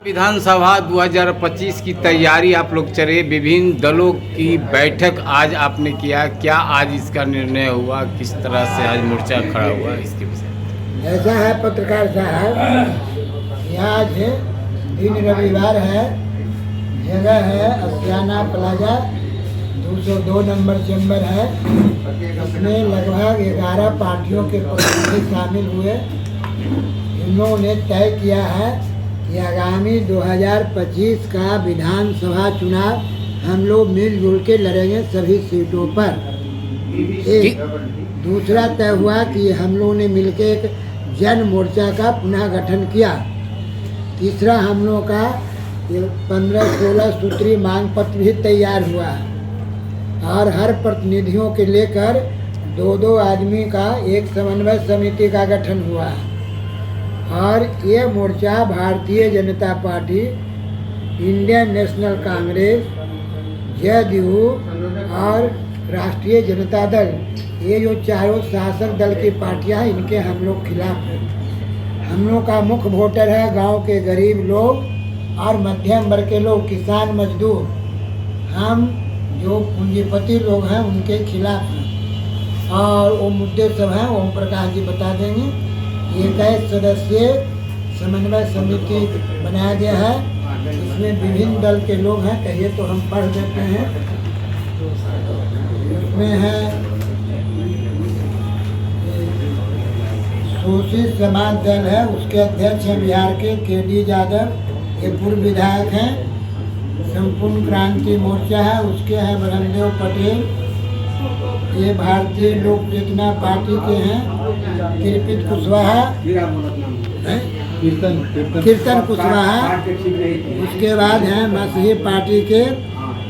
विधानसभा 2025 की तैयारी आप लोग चले, विभिन्न दलों की बैठक आज आपने किया, क्या आज इसका निर्णय हुआ, किस तरह से आज मोर्चा खड़ा हुआ, इसके विषय? ऐसा है पत्रकार साहब, आज दिन रविवार है, जगह है आशियाना प्लाजा 202 नंबर चैम्बर है। इसमें लगभग 11 पार्टियों के प्रतिनिधि शामिल हुए। इन्होंने तय किया है कि आगामी 2025 का विधानसभा चुनाव हम लोग मिलजुल के लड़ेंगे सभी सीटों पर। एक दूसरा तय हुआ कि हम लोगों ने मिलकर एक जन मोर्चा का पुनः गठन किया। तीसरा हम लोगों का 15-16 सूत्री मांग पत्र भी तैयार हुआ और हर प्रतिनिधियों के लेकर 2-2 आदमी का एक समन्वय समिति का गठन हुआ और ये मोर्चा Bharatiya Janata party, Indian national Congress, JDU और राष्ट्रीय जनता दल, ये जो चारों शासक दल की पार्टियां हैं, इनके हम लोग खिलाफ हैं। हम लोग का मुख्य वोटर है गांव के गरीब लोग और मध्यम वर्ग के लोग, किसान मजदूर। हम जो पूंजीपति लोग हैं उनके खिलाफ हैं और वो मुद्दे सब हैं, ओम प्रकाश जी बता देंगे। 21 सदस्यीय समन्वय समिति बनाया गया है। इसमें विभिन्न दल के लोग हैं, कहिए तो हम पढ़ देते हैं। उसमें है शोषित समाज दल है, उसके अध्यक्ष हैं बिहार के KD यादव, ये पूर्व विधायक हैं। संपूर्ण क्रांति मोर्चा है, उसके हैं ब्रह्मदेव पटेल, ये भारतीय लोक चेतना पार्टी के हैं। कृपित कुशवाहा, कीर्तन कुशवाहा, उसके बाद हैं मसीही पार्टी के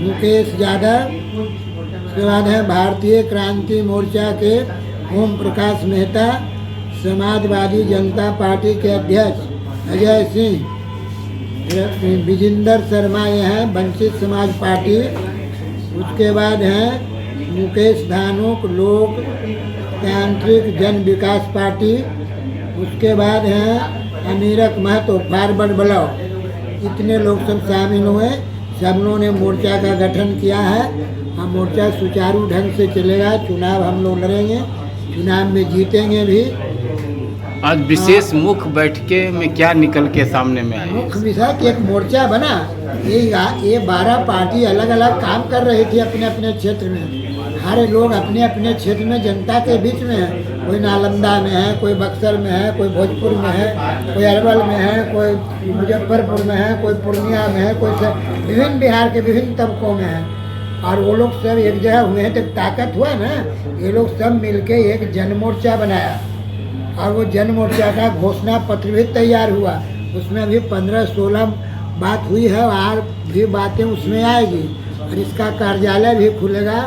मुकेश यादव, उसके बाद है भारतीय क्रांति मोर्चा के ओम प्रकाश मेहता, समाजवादी जनता पार्टी के अध्यक्ष अजय सिंह, विजेंद्र शर्मा ये हैं वंचित समाज पार्टी, उसके बाद हैं मुकेश धानुक लोक तांत्रिक जन विकास पार्टी, उसके बाद हैं अमीरक महतो फॉरवर्ड ब्लॉक। इतने लोग सब शामिल हुए, सब लोगों ने मोर्चा का गठन किया है। हम मोर्चा सुचारू ढंग से चलेगा, चुनाव हम लोग लड़ेंगे, चुनाव में जीतेंगे भी। आज विशेष मुख्य बैठके में क्या निकल के सामने में आया? मुख्य विषय कि एक मोर्चा बना, ये 12 पार्टी अलग अलग काम कर रही थी अपने अपने क्षेत्र में। हर लोग अपने अपने क्षेत्र में जनता के बीच में है, कोई नालंदा में है, कोई बक्सर में है, कोई भोजपुर में है, कोई अरवल में है, कोई मुजफ्फरपुर में है, कोई पूर्णिया में है, कोई विभिन्न बिहार के विभिन्न तबकों में है। और वो लोग सब एक जगह हुए हैं तो ताकत हुआ ना, ये लोग सब मिलके एक जन मोर्चा बनाया और वो जन मोर्चा का घोषणा पत्र भी तैयार हुआ। उसमें अभी 15-16 बात हुई है और भी बातें उसमें आएगी और इसका कार्यालय भी खुलेगा।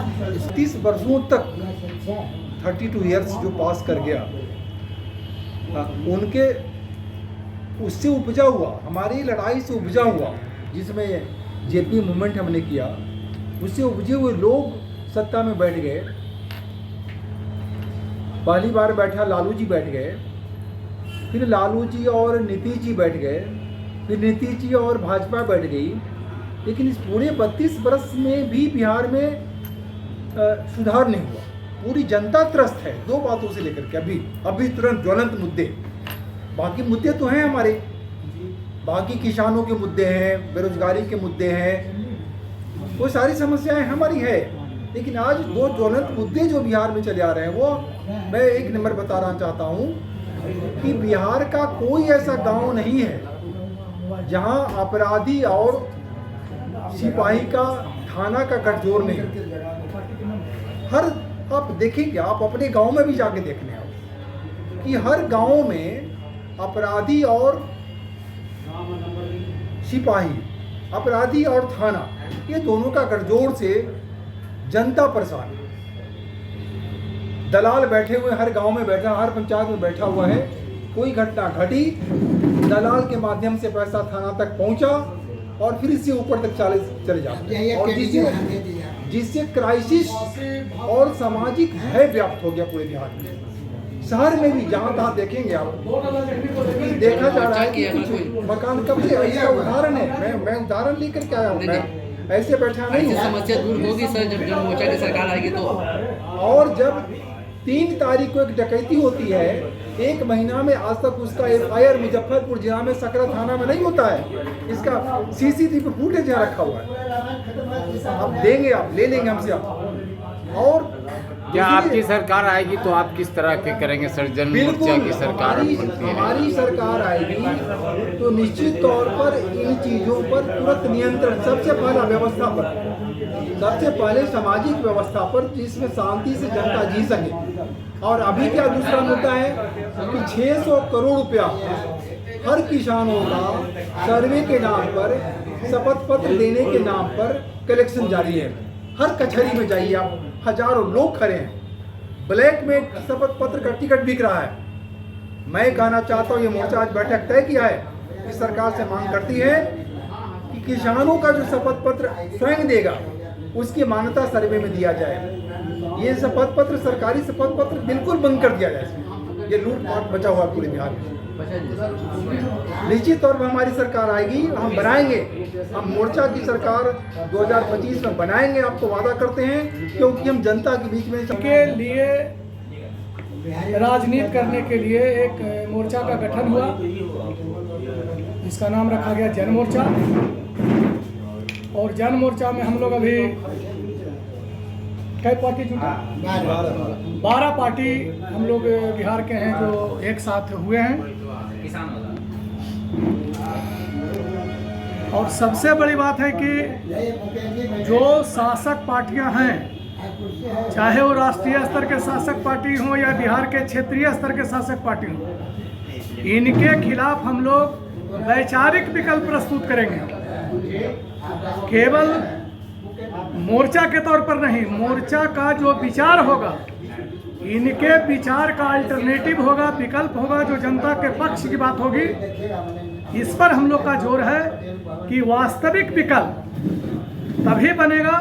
30 वर्षों तक 32 ईयर्स जो पास कर गया, उनके उससे उपजा हुआ, हमारी लड़ाई से उपजा हुआ, जिसमें JP मूवमेंट हमने किया, उससे उपजे हुए लोग सत्ता में बैठ गए। पहली बार बैठा लालू जी बैठ गए, फिर लालू जी और नीतीश जी बैठ गए, फिर नीतीश जी और भाजपा बैठ गई। लेकिन इस पूरे 32 वर्ष में भी बिहार में सुधार नहीं हुआ। पूरी जनता त्रस्त है दो बातों से लेकर के। अभी तुरंत ज्वलंत मुद्दे, बाकी मुद्दे तो हैं हमारे, बाकी किसानों के मुद्दे हैं, बेरोजगारी के मुद्दे हैं, वो सारी समस्याएं हमारी है। लेकिन आज 2 ज्वलंत मुद्दे जो बिहार में चले आ रहे हैं, वो मैं एक नंबर बताना चाहता हूँ कि बिहार का कोई ऐसा गांव नहीं है जहां अपराधी और सिपाही का थाना का गठजोड़ नहीं। हर आप देखेंगे, आप अपने गांव में भी जाके देखने आओ कि हर गांव में अपराधी और सिपाही, अपराधी और थाना, ये दोनों का गठजोड़ से जनता परेशान है। दलाल बैठे हुए हर गांव में बैठा, हर पंचायत में बैठा हुआ है। कोई घटना घटी, दलाल के माध्यम से पैसा थाना तक पहुंचा और फिर इससे ऊपर तक चले जाते हैं, और जिससे क्राइसिस और सामाजिक भय व्याप्त हो गया पूरे बिहार में। शहर में भी जहाँ तहाँ देखेंगे आप, देखा जा रहा है कि कुछ मकान कब्जे, ऐसा उदाहरण है, मैं उदाहरण लेकर के आया हूँ, मैं ऐसे बैठा नहीं ऐसी हूँ। समस्या दूर होगी सर जब जन मोर्चा की सरकार आएगी तो। और जब 3 तारीख को एक डकैती होती है, 1 महीना में आज तक उसका FIR मुजफ्फरपुर जिला में सकरा थाना में नहीं होता है, इसका CCTV फुटेज यहाँ रखा हुआ है। आप देंगे, आप ले लेंगे हमसे आप। और क्या आपकी सरकार आएगी तो आप किस तरह के करेंगे सर? जन मोर्चा की सरकार बनती है, हमारी सरकार आएगी तो निश्चित तौर पर इन चीजों पर तुरंत नियंत्रण, सबसे पहला व्यवस्था पर, सबसे पहले सामाजिक व्यवस्था पर, जिसमें शांति से जनता जी सके। और अभी क्या दूसरा मुद्दा है कि 600 करोड़ रुपया हर किसानों का सर्वे के नाम पर, शपथ पत्र देने के नाम पर कलेक्शन जारी है। हर कचहरी में जाइए आप, हजारों लोग खड़े हैं, ब्लैक में शपथ पत्र का टिकट बिक रहा है। मैं कहना चाहता हूँ, ये मोर्चा आज बैठक तय किया है कि सरकार से मांग करती है कि किसानों का जो शपथ पत्र स्वयं देगा उसकी मान्यता सर्वे में दिया जाए। ये शपथ पत्र, सरकारी शपथ पत्र बिल्कुल बंद कर दिया जाए। ये लूटपाट बचा हुआ पूरे बिहार में। निश्चित तौर पर हमारी सरकार आएगी, हम बनाएंगे, हम मोर्चा की सरकार 2025 में बनाएंगे, आपको वादा करते हैं, क्योंकि हम जनता के बीच में के लिए राजनीति करने के लिए एक मोर्चा का गठन हुआ, जिसका नाम रखा गया जन मोर्चा। और जन मोर्चा में हम लोग अभी कई पार्टी जुटे, 12 पार्टी हम लोग बिहार के हैं जो एक साथ हुए हैं। और सबसे बड़ी बात है कि जो शासक पार्टियां हैं, चाहे वो राष्ट्रीय स्तर के शासक पार्टी हो या बिहार के क्षेत्रीय स्तर के शासक पार्टी हो, इनके खिलाफ हम लोग वैचारिक विकल्प प्रस्तुत करेंगे। केवल मोर्चा के तौर पर नहीं, मोर्चा का जो विचार होगा, इनके विचार का अल्टरनेटिव होगा, विकल्प होगा, जो जनता के पक्ष की बात होगी। इस पर हम लोग का जोर है कि वास्तविक विकल्प तभी बनेगा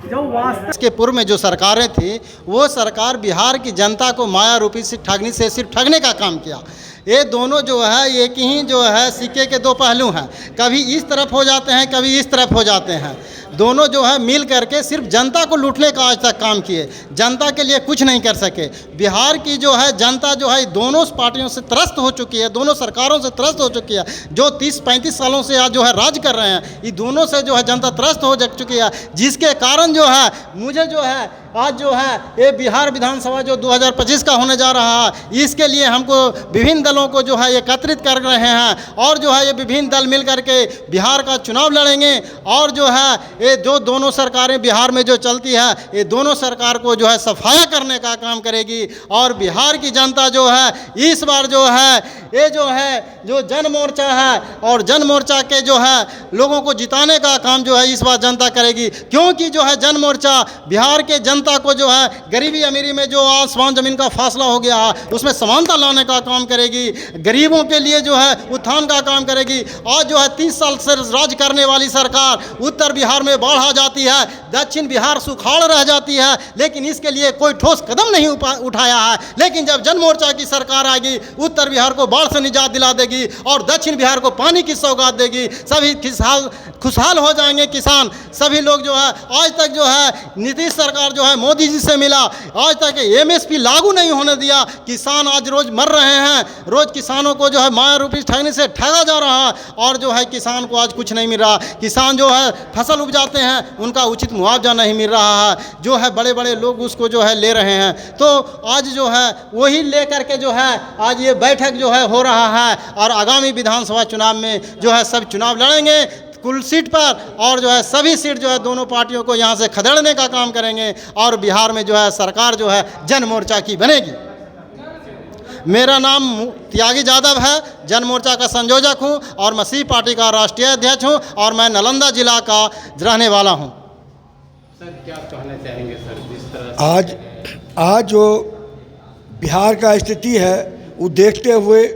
जब वास्तविक। इसके पूर्व में जो सरकारें थी, वो सरकार बिहार की जनता को माया रूपी से ठगने से सिर्फ ठगने का काम किया। ये दोनों जो है एक ही जो है सिक्के के 2 पहलू हैं, कभी इस तरफ हो जाते हैं, कभी इस तरफ हो जाते हैं। दोनों जो है मिल करके सिर्फ जनता को लूटने का आज तक काम किए, जनता के लिए कुछ नहीं कर सके। बिहार की जो है जनता जो है दोनों पार्टियों से त्रस्त हो चुकी है, दोनों सरकारों से त्रस्त हो चुकी है। जो 30-35 सालों से आज जो है राज कर रहे हैं, ये दोनों से जो है जनता त्रस्त हो चुकी है, जिसके कारण जो है मुझे जो है आज जो है ये बिहार विधानसभा जो 2025 का होने जा रहा है, इसके लिए हमको विभिन्न दलों को जो है एकत्रित कर रहे हैं और जो है ये विभिन्न दल मिल करके बिहार का चुनाव लड़ेंगे। और जो है ये जो दोनों सरकारें बिहार में जो चलती है, ये दोनों सरकार को जो है सफाया करने का काम करेगी। और बिहार की जनता जो है इस बार जो है ये जो जन मोर्चा है और जन मोर्चा के जो है लोगों को जिताने का काम जो है इस बार जनता करेगी, क्योंकि जो है जन मोर्चा बिहार के जनता को जो है गरीबी अमीरी में जो आसमान ज़मीन का फासला हो गया है, उसमें समानता लाने का काम करेगी, गरीबों के लिए जो है उत्थान का काम करेगी। आज जो है 30 साल से राज करने वाली सरकार उत्तर बिहार में बाढ़ आ जाती है, दक्षिण बिहार सुखाड़ रह जाती है, लेकिन इसके लिए कोई ठोस कदम नहीं उठाया है। लेकिन जब जन मोर्चा की सरकार आएगी, उत्तर बिहार को बाढ़ से निजात दिला देगी और दक्षिण बिहार को पानी की सौगात देगी। सभी खुशहाल हो जाएंगे किसान, सभी लोग जो है। आज तक जो है नीतीश सरकार जो है मोदी जी से मिला, आज तक MSP लागू नहीं होने दिया। किसान आज रोज मर रहे हैं, रोज किसानों को जो है माया रूपी ठगने से ठगा जा रहा है और जो है किसान को आज कुछ नहीं मिल रहा। किसान जो है फसल उपजाते हैं, उनका उचित मुआवजा नहीं मिल रहा है, जो है बड़े बड़े लोग उसको जो है ले रहे हैं। तो आज जो है वही लेकर के जो है आज ये बैठक जो है हो रहा है और आगामी विधानसभा चुनाव में जो है सब चुनाव लड़ेंगे कुल सीट पर, और जो है सभी सीट जो है दोनों पार्टियों को यहाँ से खदेड़ने का काम करेंगे और बिहार में जो है सरकार जो है जन मोर्चा की बनेगी। मेरा नाम त्यागी यादव है, जन मोर्चा का संयोजक हूँ और मसीह पार्टी का राष्ट्रीय अध्यक्ष हूँ और मैं नालंदा जिला का रहने वाला हूँ। सर क्या कहना चाहेंगे सर, जिस तरह से आज जो बिहार का स्थिति है वो देखते हुए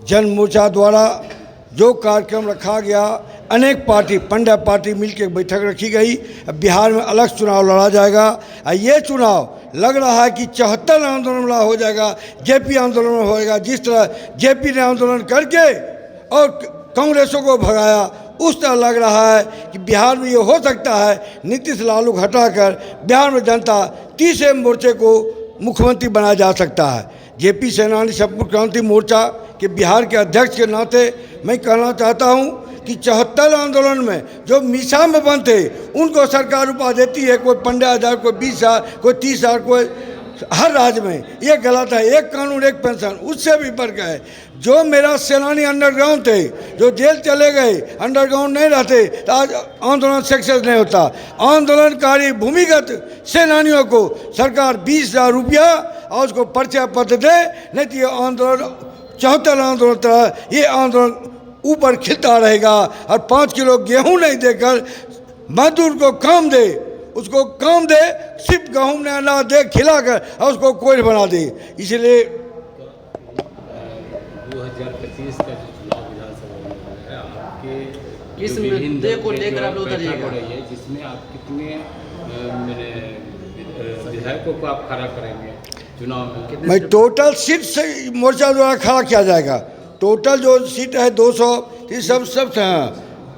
जन मोर्चा द्वारा जो कार्यक्रम रखा गया, अनेक पार्टी 15 पार्टी मिलकर बैठक रखी गई। बिहार में अलग चुनाव लड़ा जाएगा। ये चुनाव लग रहा है कि 74 आंदोलन वाला हो जाएगा, जेपी आंदोलन होएगा। जिस तरह जेपी ने आंदोलन करके और कांग्रेसों को भगाया, उस तरह लग रहा है कि बिहार में ये हो सकता है नीतीश लालू हटाकर बिहार में जनता तीसरे मोर्चे को मुख्यमंत्री बनाया जा सकता है। जेपी सेनानी संपूर्ण क्रांति मोर्चा के बिहार के अध्यक्ष के नाते मैं कहना चाहता हूं कि 74 आंदोलन में जो मीसा में बंद थे उनको सरकार रुपया देती है, कोई 15,000, कोई 20,000, कोई 30,000, कोई हर राज्य में। ये गलत है। एक कानून एक पेंशन, उससे भी बढ़ गए। जो मेरा सेनानी अंडरग्राउंड थे, जो जेल चले गए, अंडरग्राउंड नहीं रहते तो आज आंदोलन सक्सेस नहीं होता। आंदोलनकारी भूमिगत सेनानियों को सरकार 20,000 रुपया और उसको परिचय पत्र दे, नहीं तो ये आंदोलन 74 आंदोलन तरह ये आंदोलन ऊपर खिलता रहेगा। और 5 किलो गेहूं नहीं देकर मजदूर को काम दे, उसको काम दे, सिर्फ गेहूं ने अनाज दे खिलाकर और उसको कोई बना दे। इसलिए 2025 का जो चुनाव विधानसभा में है, आपके किस जो विभिन्न मुद्दे दल को के लेकर जो आप लोग बैठक उतरिएगा? हो रही है, जिसमें आप कितने विधायकों को आप खड़ा करेंगे चुनाव में? मैं टोटल सीट से मोर्चा द्वारा खड़ा किया जाएगा। टोटल जो सीट है 200, ये सब हैं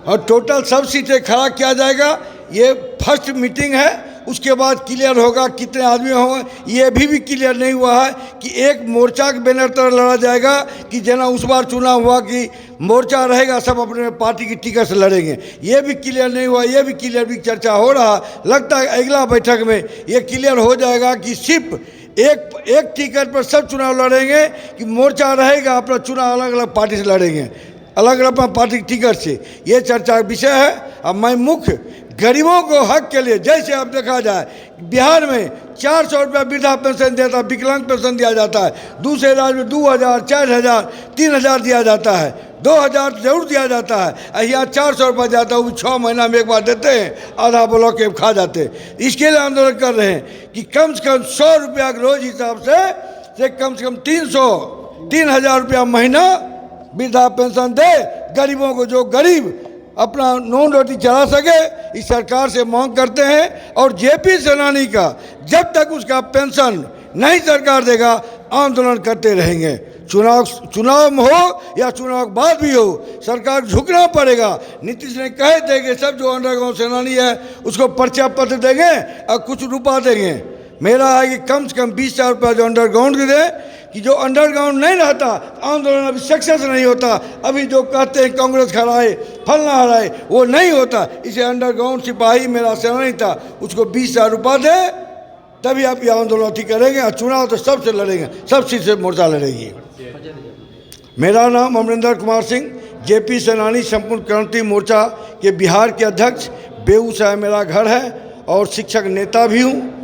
और टोटल सब सीटें खड़ा किया जाएगा। ये फर्स्ट मीटिंग है, उसके बाद क्लियर होगा कितने आदमी होंगे। ये भी क्लियर नहीं हुआ है कि एक मोर्चा के बैनर तरह लड़ा जाएगा कि जना उस बार चुनाव हुआ कि मोर्चा रहेगा सब अपने पार्टी की टिकट से लड़ेंगे। ये भी क्लियर नहीं हुआ। ये भी क्लियर भी चर्चा हो रहा, लगता है अगला बैठक में ये क्लियर हो जाएगा कि सिर्फ एक टिकट पर सब चुनाव लड़ेंगे कि मोर्चा रहेगा अपना चुनाव अलग अलग पार्टी से लड़ेंगे, अलग अलग अपना पार्टी की टिकट से। ये चर्चा का विषय है। अब मैं मुख्य गरीबों को हक के लिए, जैसे अब देखा जाए बिहार में 400 रुपया वृद्धा पेंशन देता है, विकलांग पेंशन दिया जाता है। दूसरे राज्य में 2,000, 4,000, 3,000 दिया जाता है, 2,000 जरूर दिया जाता है। यहाँ 400 रुपया जाता है, वो भी 6 महीना में एक बार देते हैं, आधा ब्लॉक के खा जाते हैं। इसके लिए आंदोलन कर रहे हैं कि कम से कम 100 रुपया के रोज हिसाब से कम 3,000 रुपया महीना वृद्धा पेंशन दे गरीबों को। जो गरीब अपना नॉन रोटी चला सके, इस सरकार से मांग करते हैं। और जेपी सेनानी का जब तक उसका पेंशन नहीं सरकार देगा, आंदोलन करते रहेंगे। चुनाव में हो या चुनाव के बाद भी हो, सरकार झुकना पड़ेगा। नीतीश ने कहे थे कि सब जो अंडरग्राउंड सेनानी है उसको परिचय पत्र देंगे और कुछ रुपया देंगे। मेरा है कि कम से कम 20,000 रुपया जो अंडरग्राउंड के दे, कि जो अंडरग्राउंड नहीं रहता आंदोलन अभी सक्सेस नहीं होता। अभी जो कहते हैं कांग्रेस हराए, फलना हराए, वो नहीं होता। इसे अंडरग्राउंड सिपाही मेरा सेनानी था, उसको 20,000 रुपया दे, तभी आप ये आंदोलन ठीक करेंगे। और चुनाव तो सबसे लड़ेंगे, सब सीट से मोर्चा लड़ेगी। मेरा नाम अमरिंदर कुमार सिंह, जेपी सेनानी संपूर्ण क्रांति मोर्चा के बिहार के अध्यक्ष। बेगूसराय मेरा घर है और शिक्षक नेता भी हूँ।